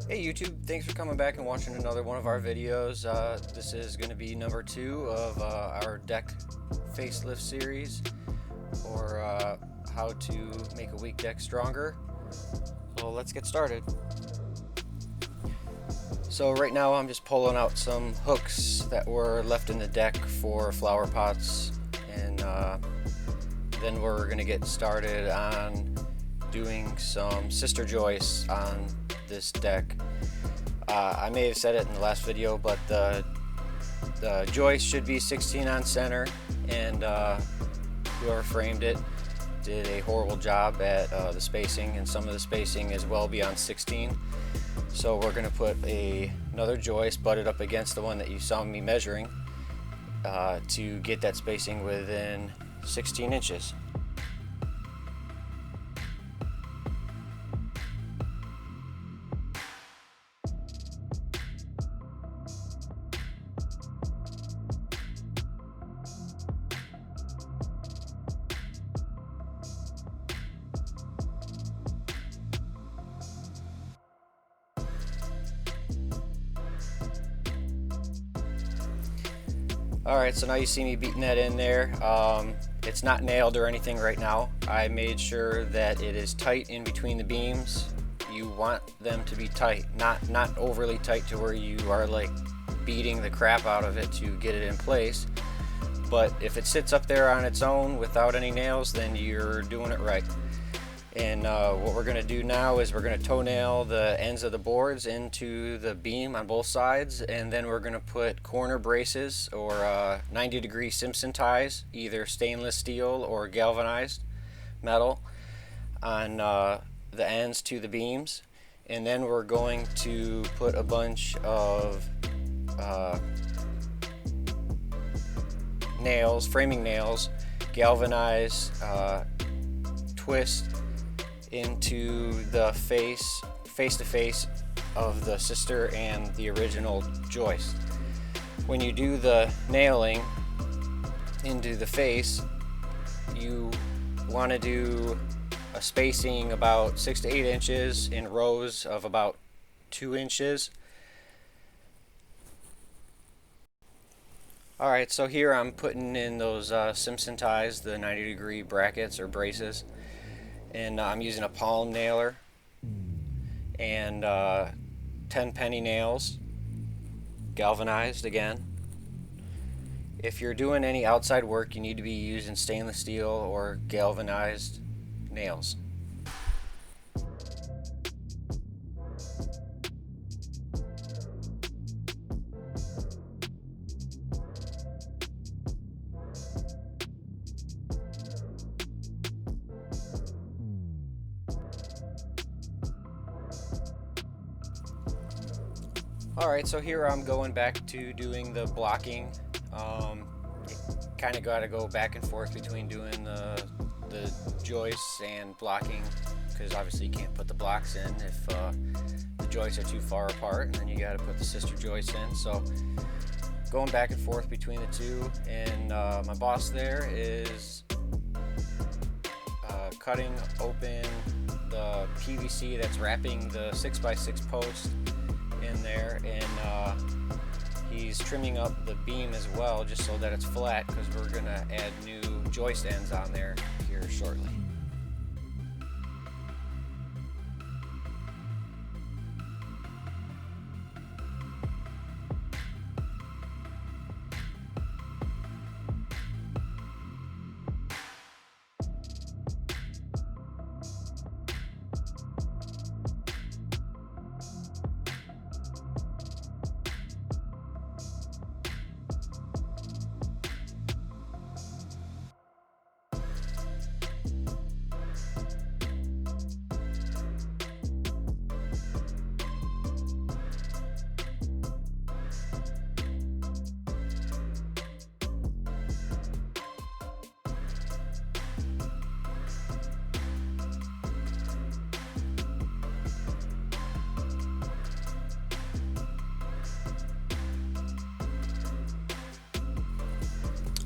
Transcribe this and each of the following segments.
Hey YouTube, thanks for coming back and watching another one of our videos. This is going to be number 2 of our deck facelift series, or how to make a weak deck stronger. So let's get started. So right now I'm just pulling out some hooks that were left in the deck for flower pots, and then we're going to get started on doing some sister joists on this deck. I may have said it in the last video, but the joist should be 16 on center, and whoever framed it did a horrible job at the spacing, and some of the spacing is well beyond 16. So we're going to put another joist butted up against the one that you saw me measuring to get that spacing within 16 inches. Alright, so now you see me beating that in there. It's not nailed or anything right now. I made sure that it is tight in between the beams. You want them to be tight, not overly tight to where you are like beating the crap out of it to get it in place. But if it sits up there on its own without any nails, then you're doing it right. And what we're going to do now is we're going to toenail the ends of the boards into the beam on both sides, and then we're going to put corner braces or 90-degree Simpson ties, either stainless steel or galvanized metal, on the ends to the beams. And then we're going to put a bunch of nails, framing nails, galvanized twist into the face to face of the sister and the original joist. When you do the nailing into the face, you want to do a spacing about 6 to 8 inches in rows of about 2 inches. Alright, so here I'm putting in those Simpson ties, the 90-degree brackets or braces. And I'm using a palm nailer and 10 penny nails, galvanized again. If you're doing any outside work, you need to be using stainless steel or galvanized nails. Alright, so here I'm going back to doing the blocking. Kind of got to go back and forth between doing the joists and blocking, because obviously you can't put the blocks in if the joists are too far apart, and then you got to put the sister joists in. So going back and forth between the two, and my boss there is cutting open the PVC that's wrapping the 6x6 post in there, and he's trimming up the beam as well, just so that it's flat, because we're gonna add new joist ends on there here shortly.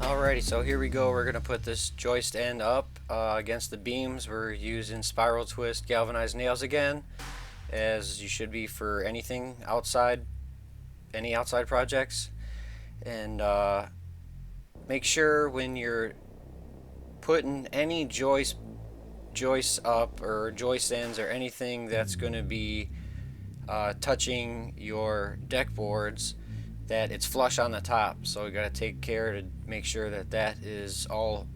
Alrighty, so here we go. We're going to put this joist end up against the beams. We're using spiral twist galvanized nails again. as you should be for anything outside, any outside projects. And make sure when you're putting any joists up or joist ends or anything that's going to be touching your deck boards, that it's flush on the top. So you got to take care to make sure that that is all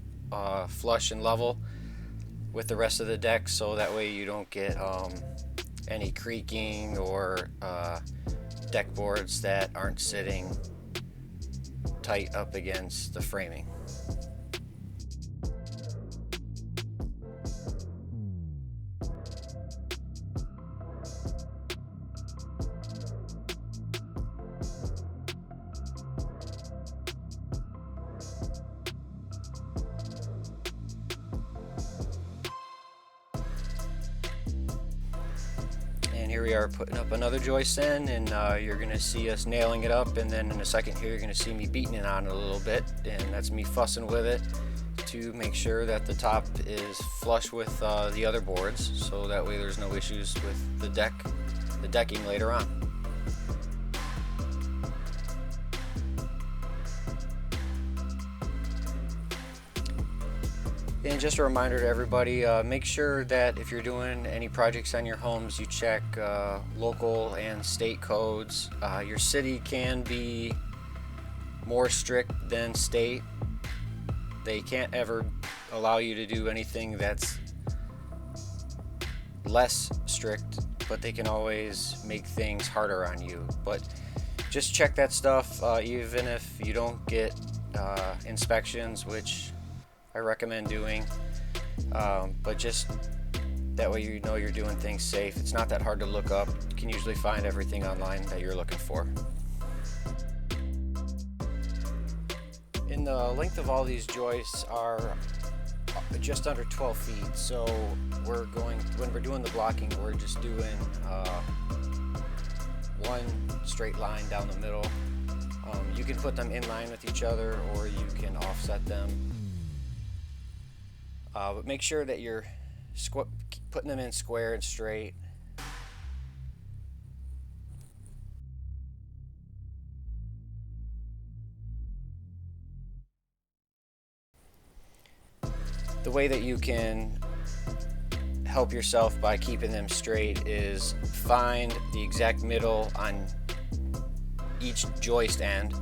flush and level with the rest of the deck, so that way you don't get any creaking or deck boards that aren't sitting tight up against the framing. And here we are putting up another joist end, and you're going to see us nailing it up, and then in a second here you're going to see me beating it on it a little bit, and that's me fussing with it to make sure that the top is flush with the other boards, so that way there's no issues with the decking later on. And just a reminder to everybody, make sure that if you're doing any projects on your homes, you check local and state codes. Your city can be more strict than state. They can't ever allow you to do anything that's less strict, but they can always make things harder on you. But just check that stuff, even if you don't get inspections, which I recommend doing, but just that way you know you're doing things safe. It's not that hard to look up. You can usually find everything online that you're looking for. And the length of all these joists are just under 12 feet, so when we're doing the blocking, we're just doing one straight line down the middle. You can put them in line with each other, or you can offset them. But make sure that you're putting them in square and straight. The way that you can help yourself by keeping them straight is find the exact middle on each joist end,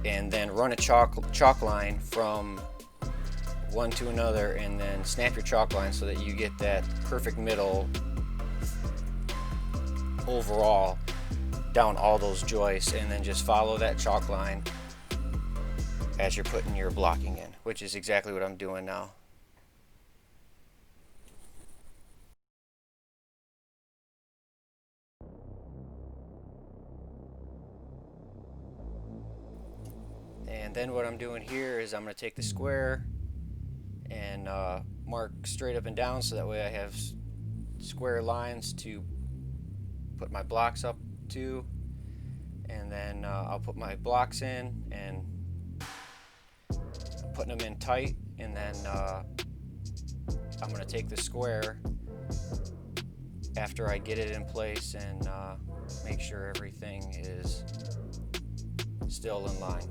and then run a chalk line from one to another, and then snap your chalk line so that you get that perfect middle overall down all those joists, and then just follow that chalk line as you're putting your blocking in, which is exactly what I'm doing now. And then what I'm doing here is I'm going to take the square and mark straight up and down, so that way I have square lines to put my blocks up to, and then I'll put my blocks in, and I'm putting them in tight, and then I'm going to take the square after I get it in place and make sure everything is still in line.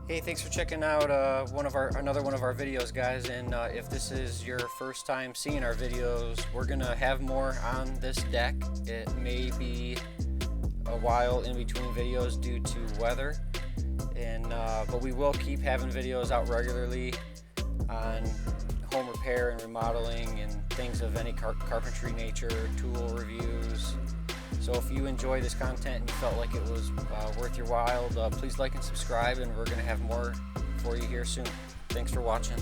Hey, thanks for checking out another one of our videos, guys. And if this is your first time seeing our videos, we're gonna have more on this deck. It may be a while in between videos due to weather, and but we will keep having videos out regularly on home repair and remodeling and things of any carpentry nature, tool reviews. So if you enjoy this content and you felt like it was worth your while, please like and subscribe, and we're going to have more for you here soon. Thanks for watching.